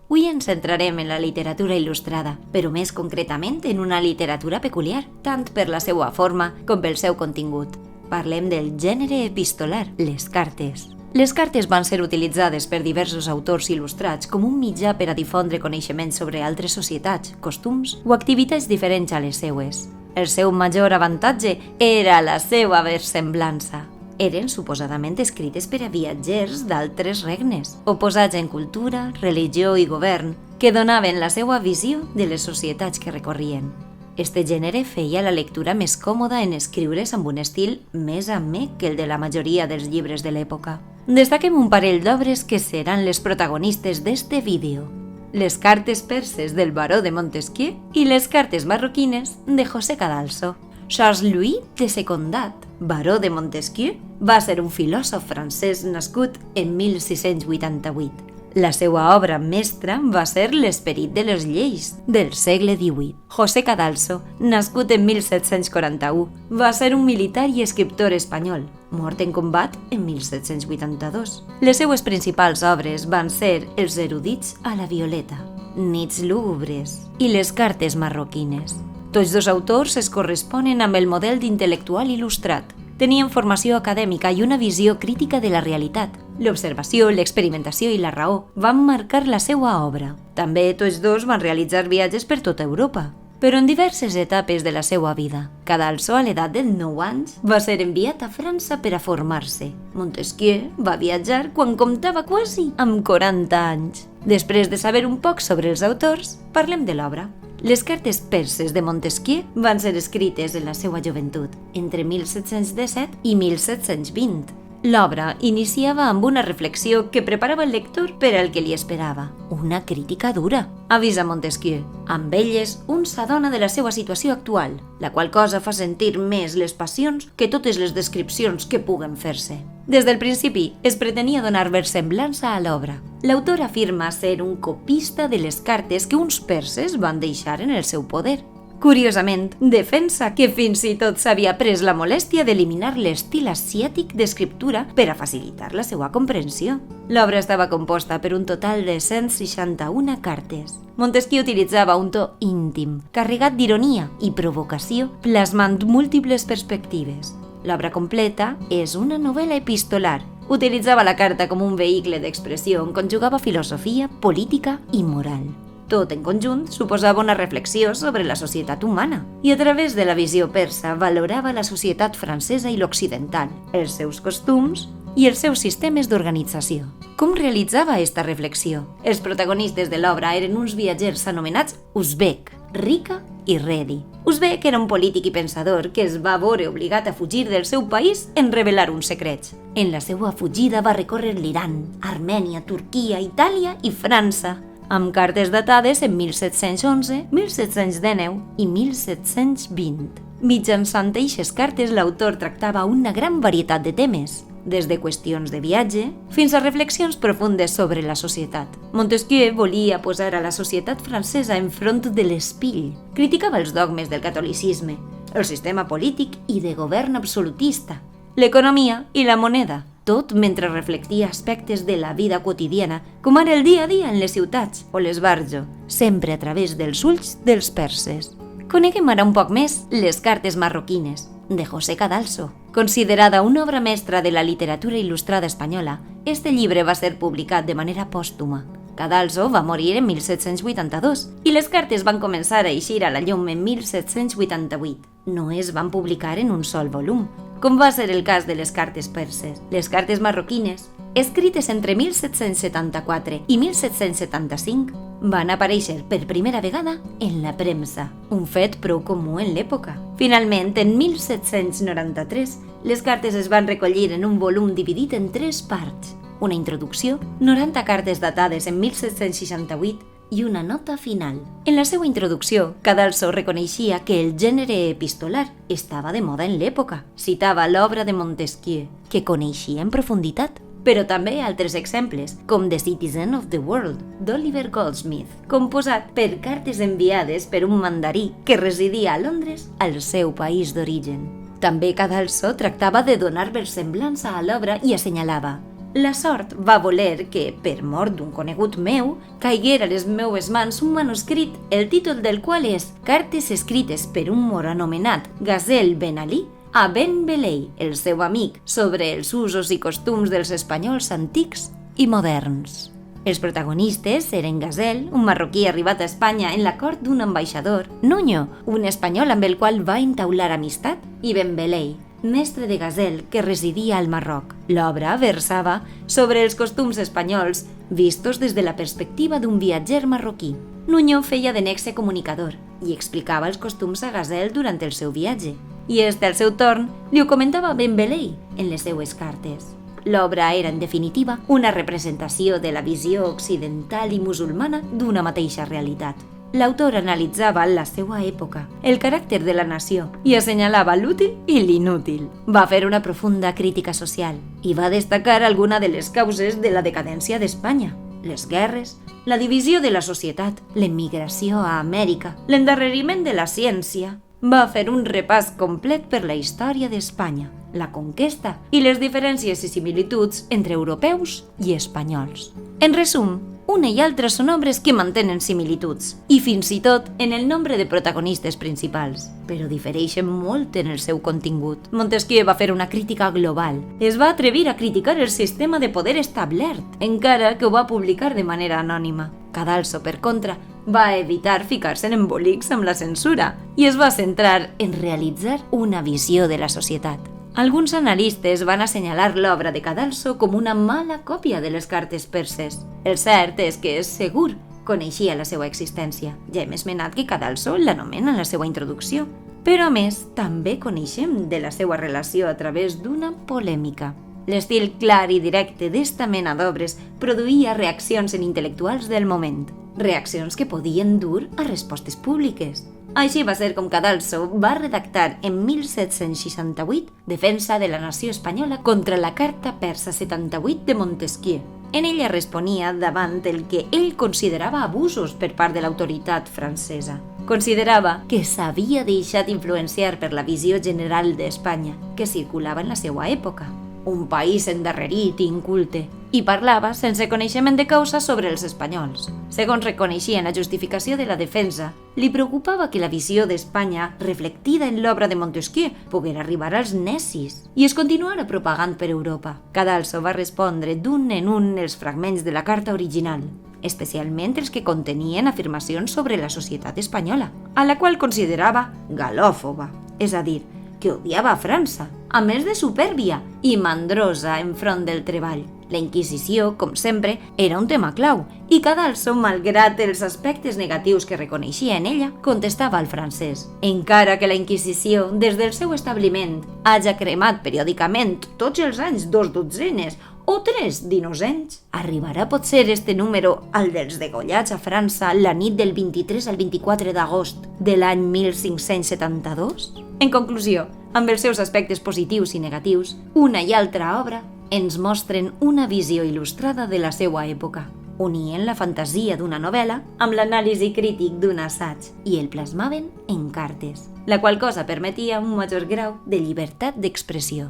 Avui ens centrarem en la literatura il·lustrada, però més concretament en una literatura peculiar, tant per la seva forma com pel seu contingut. Parlem del gènere epistolar, les cartes. Les cartes van ser utilitzades per diversos autors il·lustrats com un mitjà per a difondre coneixements sobre altres societats, costums o activitats diferents a les seues. El seu major avantatge era la seva versemblança. Eren suposadament escrites per a viatgers d'altres regnes, oposats en cultura, religió i govern, que donaven la seva visió de les societats que recorrien. Este gènere feia la lectura més còmoda en escriure's amb un estil més amè que el de la majoria dels llibres de l'època. Destaquem un parell d'obres que seran les protagonistes d'este vídeo: Les cartes perses del baró de Montesquieu i les cartes marroquines de José Cadalso. Charles-Louis de Secondat, baró de Montesquieu, va ser un filòsof francès nascut en 1688. La seva obra mestra va ser L'esperit de les lleis, del segle XVIII. José Cadalso, nascut en 1741, va ser un militar i escriptor espanyol, mort en combat en 1782. Les seues principals obres van ser Els erudits a la violeta, Nits lúgubres i Les cartes marroquines. Tots dos autors es corresponen amb el model d'intel·lectual il·lustrat. Tenien formació acadèmica i una visió crítica de la realitat. L'observació, l'experimentació i la raó van marcar la seva obra. També tots dos van realitzar viatges per tota Europa, però en diverses etapes de la seva vida. Cadalso, a l'edat de 9 anys, va ser enviat a França per a formar-se. Montesquieu va viatjar quan comptava quasi amb 40 anys. Després de saber un poc sobre els autors, parlem de l'obra. Les cartes perses de Montesquieu van ser escrites en la seva joventut, entre 1717 i 1720. L'obra iniciava amb una reflexió que preparava el lector per al que li esperava, una crítica dura. Avisa Montesquieu. Amb elles, un s'adona de la seva situació actual, la qual cosa fa sentir més les passions que totes les descripcions que puguen fer-se. Des del principi, es pretenia donar versemblança a l'obra. L'autor afirma ser un copista de les cartes que uns perses van deixar en el seu poder. Curiosament, defensa que fins i tot s'havia pres la molèstia d'eliminar l'estil asiàtic d'escriptura per a facilitar la seva comprensió. L'obra estava composta per un total de 161 cartes. Montesquieu utilitzava un to íntim, carregat d'ironia i provocació, plasmant múltiples perspectives. L'obra completa és una novel·la epistolar. Utilitzava la carta com un vehicle d'expressió on conjugava filosofia, política i moral. Tot en conjunt suposava una reflexió sobre la societat humana i a través de la visió persa valorava la societat francesa i l'occidental, els seus costums i els seus sistemes d'organització. Com realitzava esta reflexió? Els protagonistes de l'obra eren uns viatgers anomenats Uzbek, Rika i Redi. Uzbek era un polític i pensador que es va veure obligat a fugir del seu país en revelar uns secrets. En la seva fugida va recórrer l'Iran, Armènia, Turquia, Itàlia i França, amb cartes datades en 1711, 1719 i 1720. Mitjançant eixes cartes, l'autor tractava una gran varietat de temes, des de qüestions de viatge fins a reflexions profundes sobre la societat. Montesquieu volia posar a la societat francesa enfront de l'espill. Criticava els dogmes del catolicisme, el sistema polític i de govern absolutista, l'economia i la moneda, tot mentre reflectia aspectes de la vida quotidiana, com ara el dia a dia en les ciutats o l'esbarjo, sempre a través dels ulls dels perses. Coneguem ara un poc més Les cartes marroquines, de José Cadalso. Considerada una obra mestra de la literatura il·lustrada espanyola, este llibre va ser publicat de manera pòstuma. Cadalso va morir en 1782 i les cartes van començar a eixir a la llum en 1788. No es van publicar en un sol volum, com va ser el cas de les cartes perses. Les cartes marroquines, escrites entre 1774 i 1775, van aparèixer per primera vegada en la premsa, un fet prou comú en l'època. Finalment, en 1793, les cartes es van recollir en un volum dividit en 3 parts. Una introducció, 90 cartes datades en 1768 i una nota final. En la seva introducció, Cadalso reconeixia que el gènere epistolar estava de moda en l'època. Citava l'obra de Montesquieu, que coneixia en profunditat, però també altres exemples, com The Citizen of the World, d'Oliver Goldsmith, composat per cartes enviades per un mandarí que residia a Londres, al seu país d'origen. També Cadalso tractava de donar versemblança a l'obra i assenyalava: La sort va voler que, per mort d'un conegut meu, caiguera a les meues mans un manuscrit, el títol del qual és Cartes escrites per un moro anomenat Gazel Ben Ali a Ben Belei, el seu amic, sobre els usos i costums dels espanyols antics i moderns. Els protagonistes eren Gazel, un marroquí arribat a Espanya en la cort d'un ambaixador, Nuño, un espanyol amb el qual va entaular amistat, i Ben Belei, mestre de Gazel que residia al Marroc. L'obra versava sobre els costums espanyols vistos des de la perspectiva d'un viatger marroquí. Nuño feia de nexe comunicador i explicava els costums a Gazel durant el seu viatge, i este, al seu torn, li ho comentava Ben Belei en les seues cartes. L'obra era, en definitiva, una representació de la visió occidental i musulmana d'una mateixa realitat. L'autor analitzava la seva època, el caràcter de la nació, i assenyalava l'útil i l'inútil. Va fer una profunda crítica social i va destacar alguna de les causes de la decadència d'Espanya: les guerres, la divisió de la societat, l'emigració a Amèrica, l'endarreriment de la ciència. Va fer un repàs complet per la història d'Espanya, la conquesta i les diferències i similituds entre europeus i espanyols. En resum, una i altra són obres que mantenen similituds, i fins i tot en el nombre de protagonistes principals, però difereixen molt en el seu contingut. Montesquieu va fer una crítica global. Es va atrevir a criticar el sistema de poder establert, encara que ho va publicar de manera anònima. Cadalso, per contra, va evitar ficar-se en embolics amb la censura i es va centrar en realitzar una visió de la societat. Alguns analistes van assenyalar l'obra de Cadalso com una mala còpia de les cartes perses. El cert és que és segur coneixia la seva existència. Ja hem esmenat que Cadalso l'anomena en la seva introducció. Però a més, també coneixem de la seva relació a través d'una polèmica. L'estil clar i directe d'esta mena d'obres produïa reaccions en intel·lectuals del moment, reaccions que podien dur a respostes públiques. Així va ser com Cadalso va redactar en 1768 Defensa de la nació espanyola contra la Carta Persa 78 de Montesquieu. En ella responia davant el que ell considerava abusos per part de l'autoritat francesa. Considerava que s'havia deixat influenciar per la visió general d'Espanya que circulava en la seva època. Un país endarrerit i inculte, i parlava sense coneixement de causa sobre els espanyols. Segons reconeixia en la justificació de la defensa, li preocupava que la visió d'Espanya, reflectida en l'obra de Montesquieu, poguera arribar als necis i es continuara propagant per Europa. Cadalso va respondre d'un en un els fragments de la carta original, especialment els que contenien afirmacions sobre la societat espanyola, a la qual considerava galòfoba, és a dir, que odiava a França, a més de supèrbia i mandrosa enfront del treball. La Inquisició, com sempre, era un tema clau, i Cadalso, malgrat els aspectes negatius que reconeixia en ella, contestava al francès. Encara que la Inquisició, des del seu establiment, haja cremat periòdicament tots els anys 2 dotzenes o 3 d'innocents, arribarà potser este número al dels degollats a França la nit del 23 al 24 d'agost de l'any 1572? En conclusió, amb els seus aspectes positius i negatius, una i altra obra ens mostren una visió il·lustrada de la seva època, unien la fantasia d'una novel·la amb l'anàlisi crític d'un assaig i el plasmaven en cartes, la qual cosa permetia un major grau de llibertat d'expressió.